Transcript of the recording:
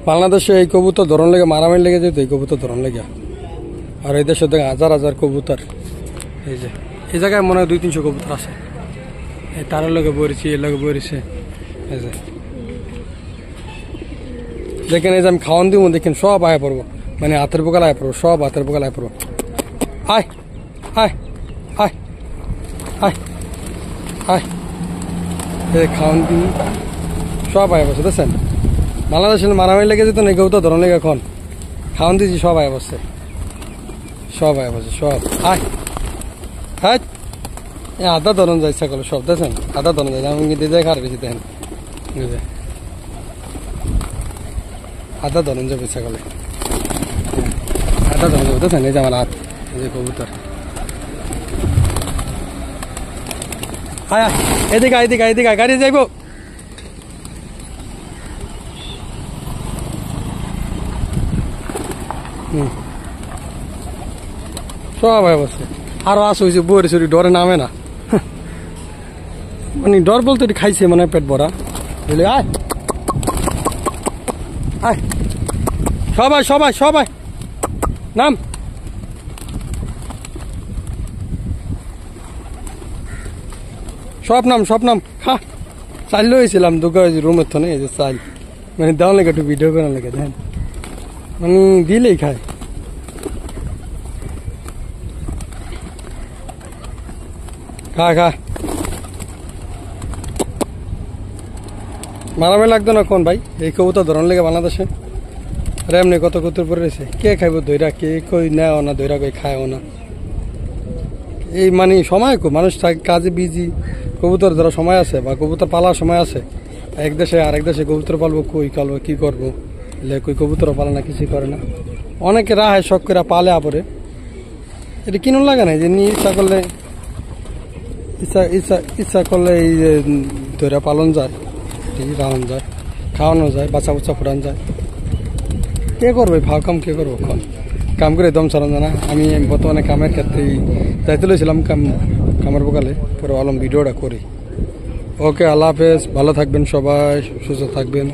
বাংলাদেশে এই কবুতর ধরন লেগে মারামারি লেগে যেত এই কবুতর ধরন লেগে। আর এই দেশে দেখে হাজার হাজার কবুতর। এই যে এই জায়গায় মনে হয় 200-300 কবুতর আছে। এই তারের লগে বইরেছি, এর লগে বইরেছে। এই যে দেখেন, এই যে আমি খাওয়ান দিব, দেখেন সব আয় পড়বো, মানে হাতের পোকাল আয় পড়বো, সব হাতের পোকাল আয় পড়বো। আয় আয় আয় আয় আয়, এই খাওয়ান দিন সব আয় বসে দেখছেন। বাংলাদেশে মারামারি লেগে যেত না এই কবুতর ধরন লেগে, এখন খাওয়ান দিয়েছি সব আয় বসছে, সব আয় বসে সব। আয় হ্যাঁ, আধা ধরন যায় সকলে সব দেখছেন, আধা ধরন যায়। আমি কিন্তু দেখ আর বেশি দেখেন, আধা ধরন যাবে সকলে, আধা ধরন যাবে দেখছেন। এই যে আমার হাত, এই যে কবুতর। আয় এদিকে এদিকে এদিকে গাড়ি যাইব। সব অবস্থা আরো আস হয়েছে, বইরে শরীর ডরে নামে না, মানে ডর বলতে খাইছে মানে পেট ভরা। বুঝলি, আয় আয় সবাই সবাই সবাই নাম। সব নাম সব নাম। হ্যাঁ চাইলে হয়েছিলাম দুগা রুমের থনে, এই যে চাইল মানে দেওয়া লেগে একটু ভিডিও করার লেগে দেখেন, মানে দিলেই খায়। খা খা, মারামারি লাগতো না কোন ভাই এই কবুতর ধরন লেগে বাংলাদেশে। আর এমনি কত কবুতর পরে রয়েছে, কে খাইব দইরা, কে কই নেও না দইরা, কই খায়ও না। এই মানে সময় খুব মানুষ কাজে বিজি, কবুতর ধরা সময় আছে বা কবুতর পালার সময় আছে। এক দেশে আরেক দেশে কবুতর পালবো, কই কালবো কি করবো, কই কবুতর পালে না, কিছুই করে না। অনেকে রাহায় শখ করে পালে আপরে, এটা কিনুন লাগে না যে নিয়ে ইচ্ছা করলে, ইচ্ছা ইচ্ছা ইচ্ছা করলে এই যে ধরে পালন যায়, রাখা যায়, খাওয়ানো যায়, বাচ্চা বুচ্চা ফুটান যায়। কে করবে ভাও কাম, কে করবো কাম করে দম চালানো না। আমি বর্তমানে কামের ক্ষেত্রে যাইতে লইছিলাম কামের বকালে, পরে আলম ভিডিওটা করি। ওকে, আল্লাহ হাফেজ, ভালো থাকবেন সবাই, সুস্থ থাকবেন।